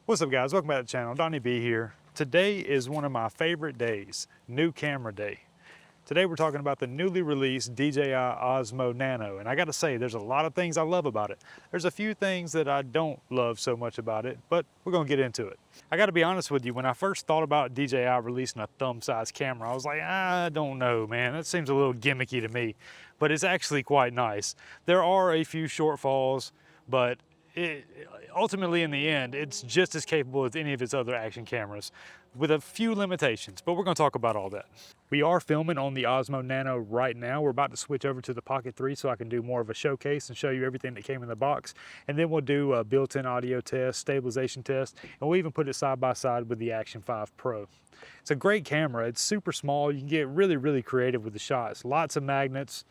What's up guys, welcome back to the channel. Donnie B here. Today is one of my favorite days, new camera day. Today we're talking about the newly released DJI Osmo Nano, and I gotta say there's a lot of things I love about it. There's a few things that I don't love so much about it, but we're gonna get into it. I gotta be honest with you, when I first thought about DJI releasing a thumb-sized camera, I was like, I don't know man, that seems a little gimmicky to me, but it's actually quite nice. There are a few shortfalls, but ultimately in the end, it's just as capable as any of its other action cameras with a few limitations, but we're gonna talk about all that. We are filming on the Osmo Nano right now. We're about to switch over to the Pocket 3 so I can do more of a showcase and show you everything that came in the box. And then we'll do a built-in audio test, stabilization test, and we'll even put it side by side with the Action 5 Pro. It's a great camera. It's super small. You can get really creative with the shots. Lots of magnets.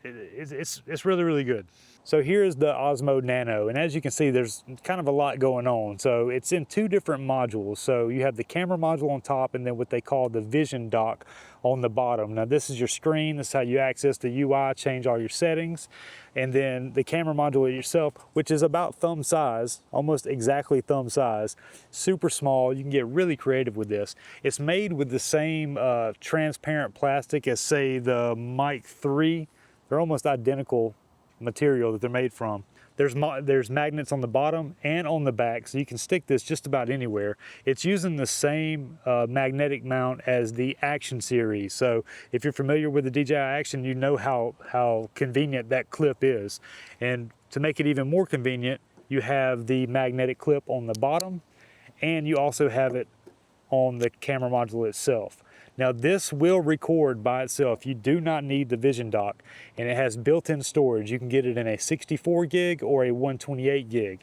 It's really good. So here's the Osmo Nano, and as you can see there's kind of a lot going on. So it's in two different modules. So you have the camera module on top and then what they call the vision dock on the bottom. Now this is your screen, this is how you access the UI, change all your settings. And then the camera module itself, which is about thumb size, almost exactly thumb size, super small. You can get really creative with this. It's made with the same transparent plastic as say the Mic 3. They're almost identical material that they're made from. There's magnets on the bottom and on the back, so you can stick this just about anywhere. It's using the same magnetic mount as the Action series. So if you're familiar with the DJI Action, you know how convenient that clip is. And to make it even more convenient, you have the magnetic clip on the bottom, and you also have it on the camera module itself. Now this will record by itself. You do not need the vision dock, and it has built-in storage. You can get it in a 64 gig or a 128 gig.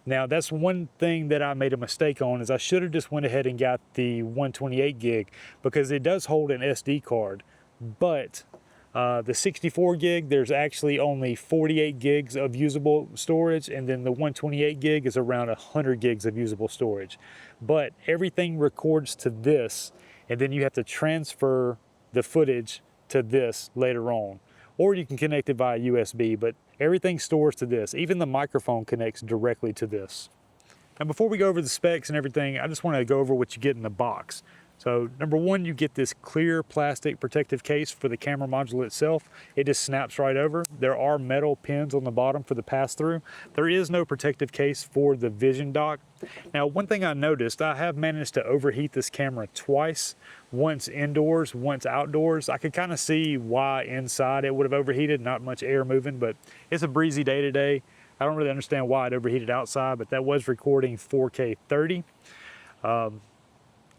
Now that's one thing that I made a mistake on, is I should have just went ahead and got the 128 gig because it does hold an SD card. But the 64 gig, there's actually only 48 gigs of usable storage, and then the 128 gig is around 100 gigs of usable storage. But everything records to this, and then you have to transfer the footage to this later on. Or you can connect it via USB, but everything stores to this. Even the microphone connects directly to this. Now before we go over the specs and everything, I just want to go over what you get in the box. So number one, you get this clear plastic protective case for the camera module itself. It just snaps right over. There are metal pins on the bottom for the pass-through. There is no protective case for the vision dock. Now one thing I noticed, I have managed to overheat this camera twice, once indoors, once outdoors. I could kind of see why inside it would have overheated, not much air moving, but it's a breezy day today. I don't really understand why it overheated outside, but that was recording 4K 30.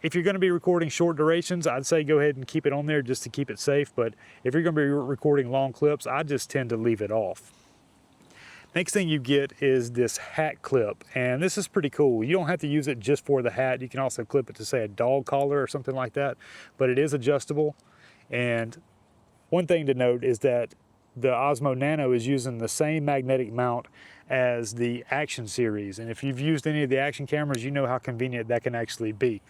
If you're going to be recording short durations, I'd say go ahead and keep it on there just to keep it safe. But if you're going to be recording long clips, I just tend to leave it off. Next thing you get is this hat clip, and this is pretty cool. You don't have to use it just for the hat. You can also clip it to say a dog collar or something like that, but it is adjustable. And one thing to note is that the Osmo Nano is using the same magnetic mount as the Action series. And if you've used any of the Action cameras, you know how convenient that can actually be.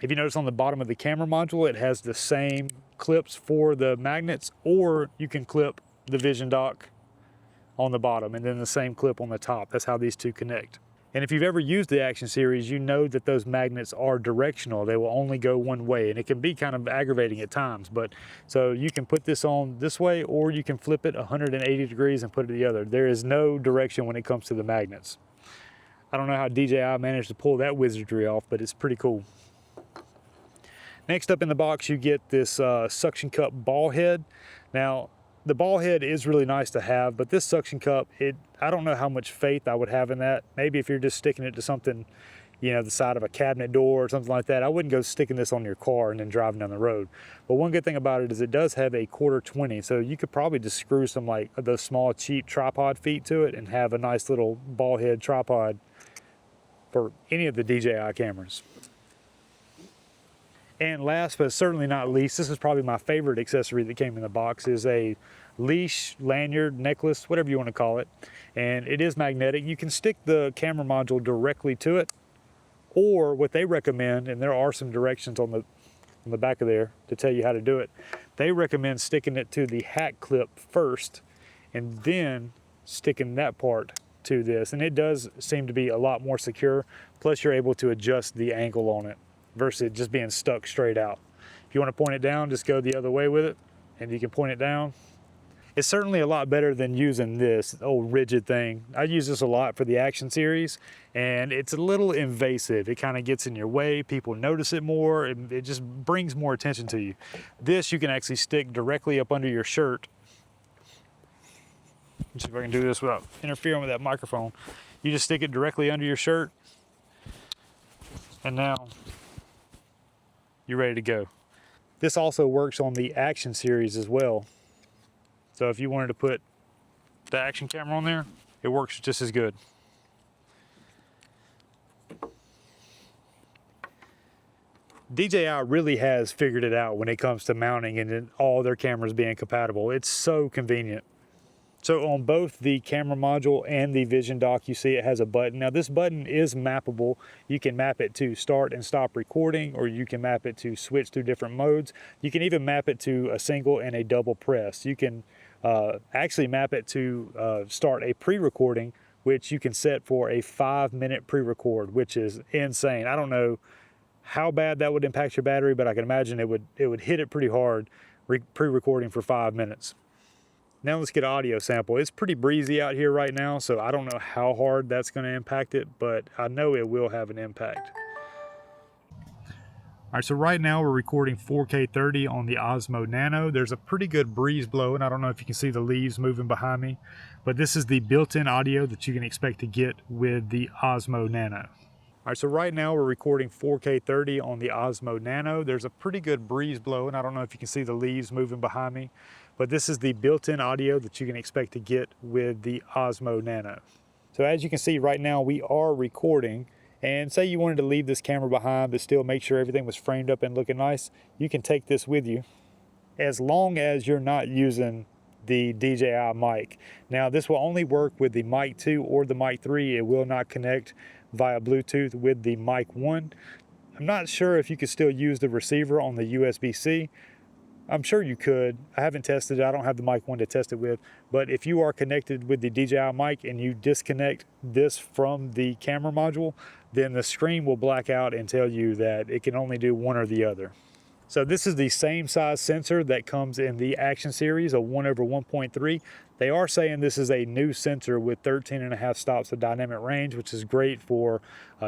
If you notice on the bottom of the camera module, it has the same clips for the magnets, or you can clip the vision dock on the bottom and then the same clip on the top. That's how these two connect. And if you've ever used the Action series, you know that those magnets are directional. They will only go one way, and it can be kind of aggravating at times. But so you can put this on this way, or you can flip it 180 degrees and put it the other. There is no direction when it comes to the magnets. I don't know how DJI managed to pull that wizardry off, but it's pretty cool. Next up in the box, you get this suction cup ball head. Now, the ball head is really nice to have, but this suction cup, I don't know how much faith I would have in that. Maybe if you're just sticking it to something, you know, the side of a cabinet door or something like that, I wouldn't go sticking this on your car and then driving down the road. But one good thing about it is it does have a 1/4-20, so you could probably just screw some like those small cheap tripod feet to it and have a nice little ball head tripod for any of the DJI cameras. And last but certainly not least, this is probably my favorite accessory that came in the box, is a leash, lanyard, necklace, whatever you want to call it. And it is magnetic. You can stick the camera module directly to it, or what they recommend, and there are some directions on the back of there to tell you how to do it. They recommend sticking it to the hat clip first and then sticking that part to this, and it does seem to be a lot more secure. Plus you're able to adjust the angle on it versus just being stuck straight out. If you want to point it down, just go the other way with it and you can point it down. It's certainly a lot better than using this old rigid thing. I use this a lot for the action series, and it's a little invasive. It kind of gets in your way. People notice it more. It just brings more attention to you. This you can actually stick directly up under your shirt. Let's see if I can do this without interfering with that microphone. You just stick it directly under your shirt, and now you're ready to go. This also works on the action series as well. So if you wanted to put the action camera on there, it works just as good. DJI really has figured it out when it comes to mounting and all their cameras being compatible. It's so convenient. So on both the camera module and the vision dock, you see it has a button. Now this button is mappable. You can map it to start and stop recording, or you can map it to switch through different modes. You can even map it to a single and a double press. You can actually map it to start a pre-recording, which you can set for a 5-minute pre-record, which is insane. I don't know how bad that would impact your battery, but I can imagine it would hit it pretty hard pre-recording for 5 minutes. Now let's get an audio sample. It's pretty breezy out here right now, so I don't know how hard that's going to impact it, but I know it will have an impact. All right, so right now we're recording 4K 30 on the OSMO Nano. There's a pretty good breeze blowing. I don't know if you can see the leaves moving behind me, but this is the built-in audio that you can expect to get with the OSMO Nano. All right, so right now we're recording 4K 30 on the OSMO Nano. There's a pretty good breeze blowing. I don't know if you can see the leaves moving behind me, but this is the built-in audio that you can expect to get with the OSMO Nano. So as you can see right now, we are recording, and say you wanted to leave this camera behind but still make sure everything was framed up and looking nice, you can take this with you as long as you're not using the DJI mic. Now this will only work with the Mic 2 or the Mic 3. It will not connect via Bluetooth with the Mic 1. I'm not sure if you could still use the receiver on the USB-C. I'm sure you could. I haven't tested it. I don't have the Mic 1 to test it with, but if you are connected with the DJI mic and you disconnect this from the camera module, then the screen will black out and tell you that it can only do one or the other. So this is the same size sensor that comes in the Action series, a 1/1.3. They are saying this is a new sensor with 13.5 stops of dynamic range, which is great for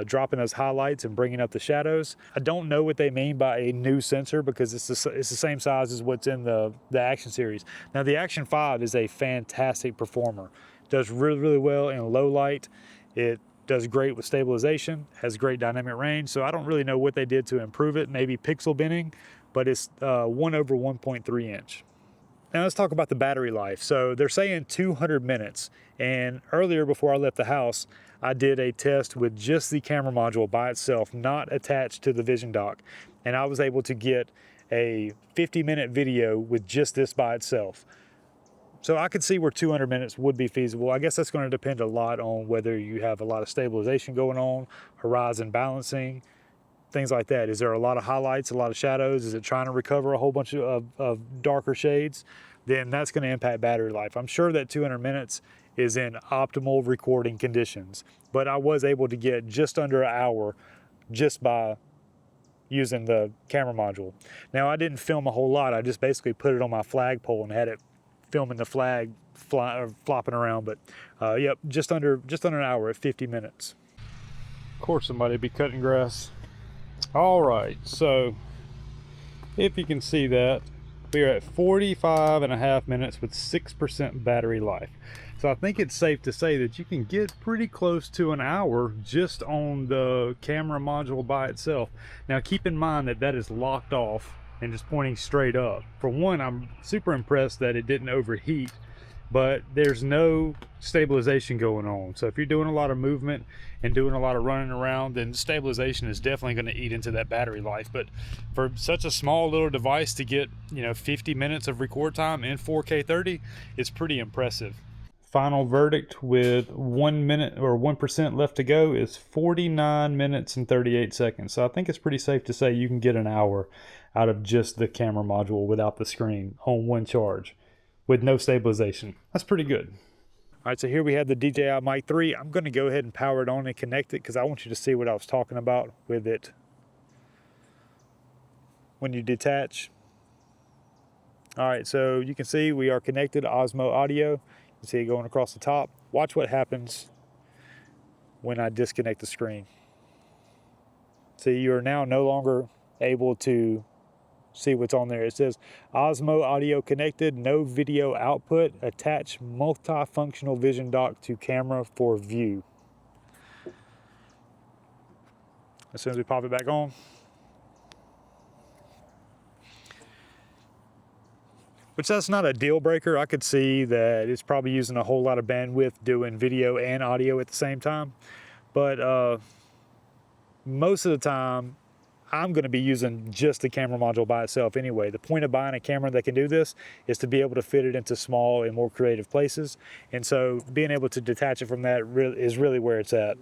dropping those highlights and bringing up the shadows. I don't know what they mean by a new sensor because it's the same size as what's in the Action series. Now the Action 5 is a fantastic performer. It does really, really well in low light. It does great with stabilization, has great dynamic range, so I don't really know what they did to improve it, maybe pixel binning, but it's 1/1.3 inch. Now let's talk about the battery life. So they're saying 200 minutes, and earlier before I left the house, I did a test with just the camera module by itself, not attached to the vision dock, and I was able to get a 50-minute video with just this by itself. So I could see where 200 minutes would be feasible. I guess that's going to depend a lot on whether you have a lot of stabilization going on, horizon balancing, things like that. Is there a lot of highlights, a lot of shadows? Is it trying to recover a whole bunch of darker shades? Then that's going to impact battery life. I'm sure that 200 minutes is in optimal recording conditions, but I was able to get just under an hour just by using the camera module. Now I didn't film a whole lot. I just basically put it on my flagpole and had it filming the flag flopping around, but yep, just under an hour at 50 minutes. Of course somebody be cutting grass. All right, so if you can see that, we are at 45.5 minutes with 6% battery life. So I think it's safe to say that you can get pretty close to an hour just on the camera module by itself. Now keep in mind that that is locked off and just pointing straight up. For one, I'm super impressed that it didn't overheat, but there's no stabilization going on. So if you're doing a lot of movement and doing a lot of running around, then stabilization is definitely going to eat into that battery life. But for such a small little device to get, 50 minutes of record time in 4K 30, it's pretty impressive. Final verdict with 1 minute or 1% left to go is 49 minutes and 38 seconds. So I think it's pretty safe to say you can get an hour out of just the camera module without the screen on one charge with no stabilization. That's pretty good. All right, so here we have the DJI Mic 3. I'm gonna go ahead and power it on and connect it because I want you to see what I was talking about with it. When you detach. All right, so you can see we are connected to Osmo audio. You can see it going across the top. Watch what happens when I disconnect the screen. See, you are now no longer able to see what's on there. It says Osmo audio connected, no video output, attach multifunctional vision dock to camera for view. As soon as we pop it back on, which that's not a deal breaker. I could see that it's probably using a whole lot of bandwidth doing video and audio at the same time. But most of the time, I'm going to be using just the camera module by itself anyway. The point of buying a camera that can do this is to be able to fit it into small and more creative places. And so being able to detach it from that is really where it's at.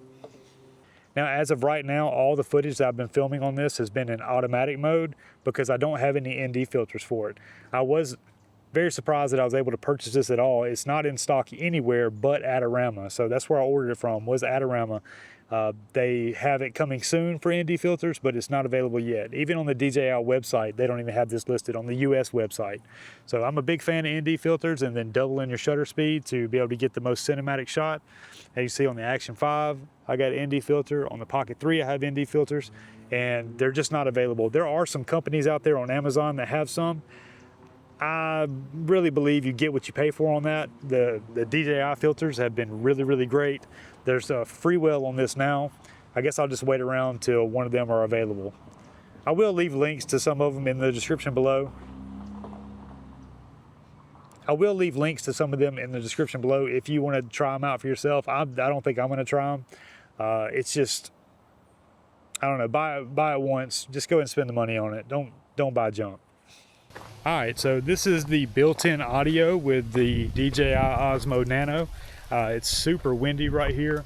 Now, as of right now, all the footage that I've been filming on this has been in automatic mode because I don't have any ND filters for it. I was very surprised that I was able to purchase this at all. It's not in stock anywhere but Adorama. So that's where I ordered it from, was Adorama. They have it coming soon for ND filters, but it's not available yet. Even on the DJI website, they don't even have this listed on the US website. So I'm a big fan of ND filters, and then doubling your shutter speed to be able to get the most cinematic shot. As you see on the Action 5, I got an ND filter. On the Pocket 3, I have ND filters, and they're just not available. There are some companies out there on Amazon that have some. I really believe you get what you pay for on that. The DJI filters have been really, really great. There's a freewheel on this now. I guess I'll just wait around till one of them are available. I will leave links to some of them in the description below. I will leave links to some of them in the description below if you want to try them out for yourself. I don't think I'm going to try them. It's just, I don't know, buy it once. Just go and spend the money on it. Don't buy junk. All right, so this is the built-in audio with the DJI Osmo Nano. It's super windy right here.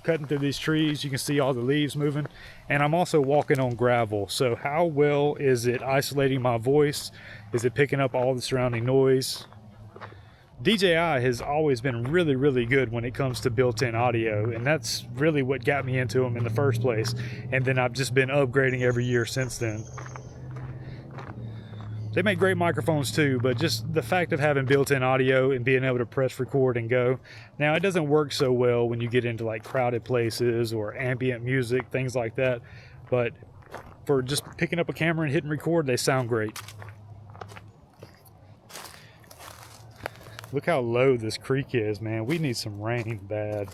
Cutting through these trees, you can see all the leaves moving. And I'm also walking on gravel. So how well is it isolating my voice? Is it picking up all the surrounding noise? DJI has always been really, really good when it comes to built-in audio. And that's really what got me into them in the first place. And then I've just been upgrading every year since then. They make great microphones too, but just the fact of having built-in audio and being able to press record and go. Now, it doesn't work so well when you get into like crowded places or ambient music, things like that. But for just picking up a camera and hitting record, they sound great. Look how low this creek is, man. We need some rain bad.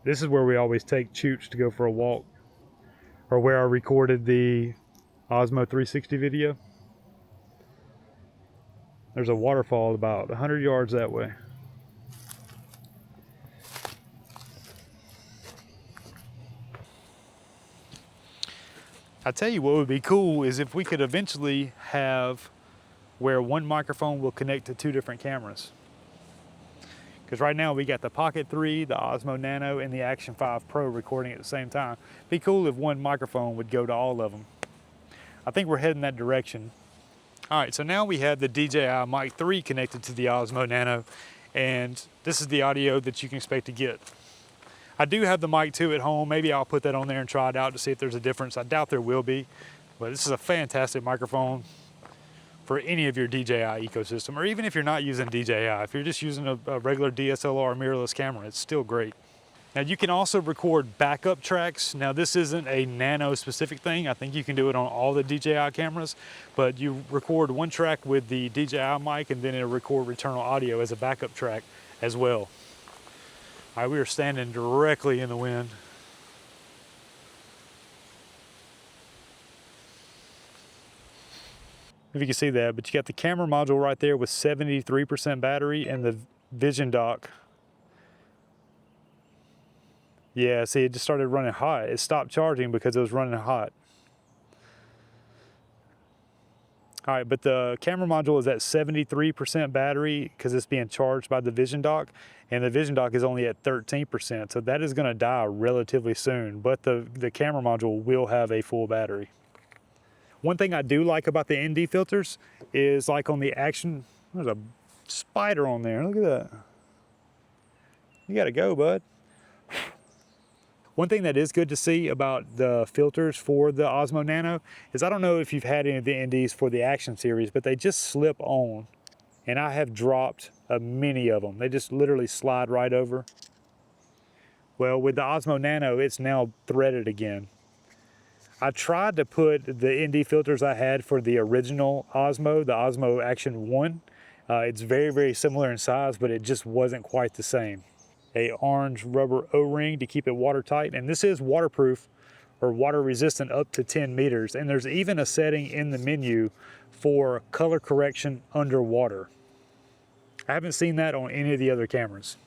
This is where we always take Chooch to go for a walk. Or where I recorded the Osmo 360 video. There's a waterfall about 100 yards that way. I tell you what would be cool is if we could eventually have where one microphone will connect to two different cameras. Because right now we got the Pocket 3, the Osmo Nano, and the Action 5 Pro recording at the same time. Be cool if one microphone would go to all of them. I think we're heading that direction. All right, so now we have the DJI Mic 3 connected to the Osmo Nano, and this is the audio that you can expect to get. I do have the Mic 2 at home. Maybe I'll put that on there and try it out to see if there's a difference. I doubt there will be, but this is a fantastic microphone for any of your DJI ecosystem, or even if you're not using DJI, if you're just using a regular DSLR mirrorless camera, it's still great. Now you can also record backup tracks. Now this isn't a Nano specific thing. I think you can do it on all the DJI cameras, but you record one track with the DJI mic and then it'll record return audio as a backup track as well. All right, we are standing directly in the wind. If you can see that, but you got the camera module right there with 73% battery and the vision dock. Yeah, see, it just started running hot. It stopped charging because it was running hot. All right, but the camera module is at 73% battery because it's being charged by the vision dock, and the vision dock is only at 13%, so that is gonna die relatively soon, but the camera module will have a full battery. One thing I do like about the ND filters is like on the action, there's a spider on there. Look at that. You gotta go, bud. One thing that is good to see about the filters for the Osmo Nano is I don't know if you've had any of the NDs for the Action series, but they just slip on, and I have dropped many of them. They just literally slide right over. Well, with the Osmo Nano, it's now threaded again. I tried to put the ND filters I had for the original Osmo, the Osmo Action 1. It's very, very similar in size, but it just wasn't quite the same. A orange rubber O-ring to keep it watertight, and this is waterproof or water resistant up to 10 meters, and there's even a setting in the menu for color correction underwater. I haven't seen that on any of the other cameras.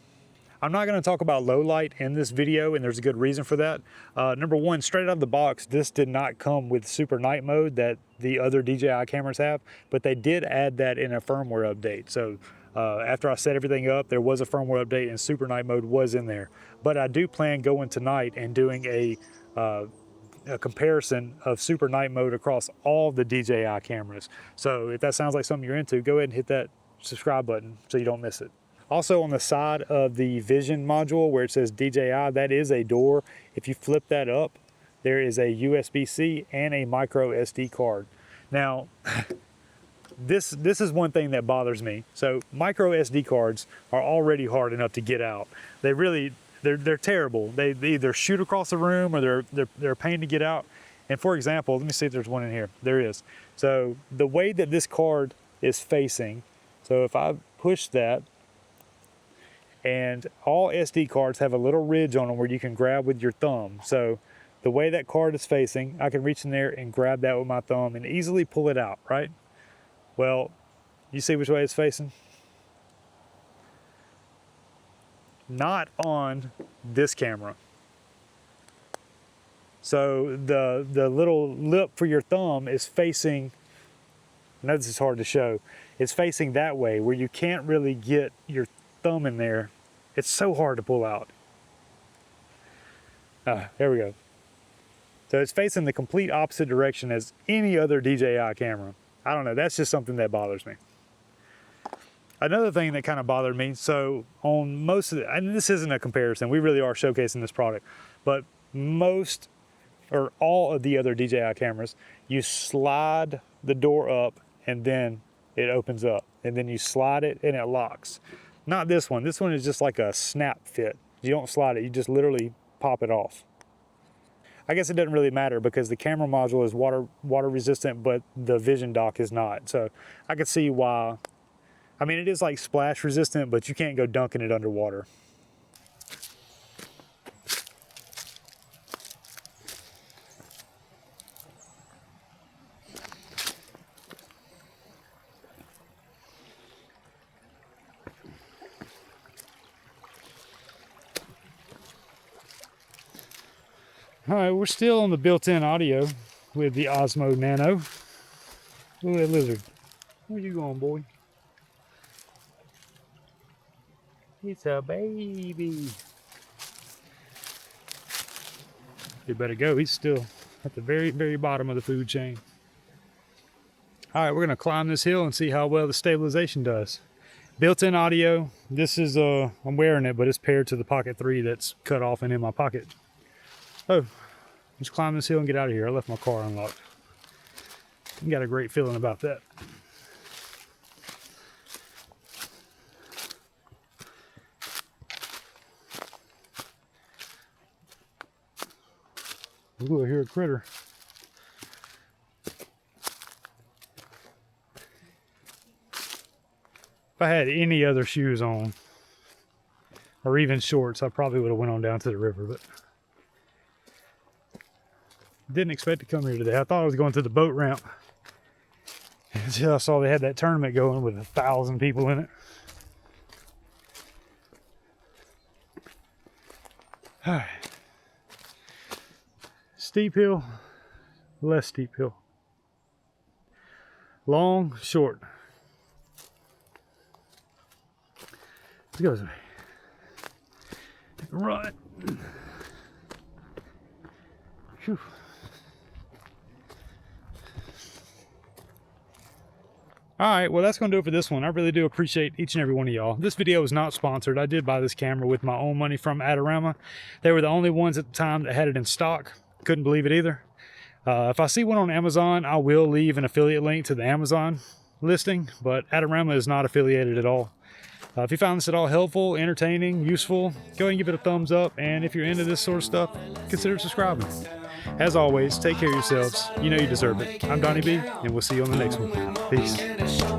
I'm not going to talk about low light in this video, and there's a good reason for that. Number one, straight out of the box, this did not come with super night mode that the other DJI cameras have, but they did add that in a firmware update. So after I set everything up, there was a firmware update and super night mode was in there. But I do plan going tonight and doing a comparison of super night mode across all the DJI cameras. So if that sounds like something you're into, go ahead and hit that subscribe button so you don't miss it. Also on the side of the vision module where it says DJI, that is a door. If you flip that up, there is a USB-C and a micro SD card. Now, this is one thing that bothers me. So micro SD cards are already hard enough to get out. They're terrible. They either shoot across the room or they're a pain to get out. And for example, let me see if there's one in here. There is. So the way that this card is facing, so if I push that, and all SD cards have a little ridge on them where you can grab with your thumb. So the way that card is facing, I can reach in there and grab that with my thumb and easily pull it out, right? Well, you see which way it's facing? Not on this camera. So the little lip for your thumb is facing, I know this is hard to show, it's facing that way where you can't really get your thumb in there. It's so hard to pull out. There we go. So it's facing the complete opposite direction as any other DJI camera. I don't know, that's just something that bothers me. Another thing that kind of bothered me, so on most of the, and this isn't a comparison, we really are showcasing this product, but most or all of the other DJI cameras, you slide the door up and then it opens up, and then you slide it and it locks. Not this one. This one is just like a snap fit. You don't slide it, you just literally pop it off. I guess it doesn't really matter because the camera module is water resistant, but the vision dock is not. So I could see why. I mean, it is like splash resistant, but you can't go dunking it underwater. All right, we're still on the built-in audio with the Osmo Nano. Look at that lizard. Where you going, boy? It's a baby. You better go. He's still at the very, very bottom of the food chain. All right, we're gonna climb this hill and see how well the stabilization does. Built-in audio. This is, I'm wearing it, but it's paired to the Pocket 3 that's cut off and in my pocket. Oh, let's climb this hill and get out of here. I left my car unlocked. Got a great feeling about that. Ooh, I hear a critter. If I had any other shoes on, or even shorts, I probably would have went on down to the river, but didn't expect to come here today. I thought I was going to the boat ramp until I saw they had that tournament going with 1,000 people in it. All right. Steep hill, less steep hill. Long, short. Let's go this way. Run. All right, well, that's going to do it for this one. I really do appreciate each and every one of y'all. This video is not sponsored. I did buy this camera with my own money from Adorama. They were the only ones at the time that had it in stock. Couldn't believe it either. If I see one on Amazon, I will leave an affiliate link to the Amazon listing, but Adorama is not affiliated at all. If you found this at all helpful, entertaining, useful, go ahead and give it a thumbs up. And if you're into this sort of stuff, consider subscribing. As always, take care of yourselves. You know you deserve it. I'm Donnie B, and we'll see you on the next one. Peace.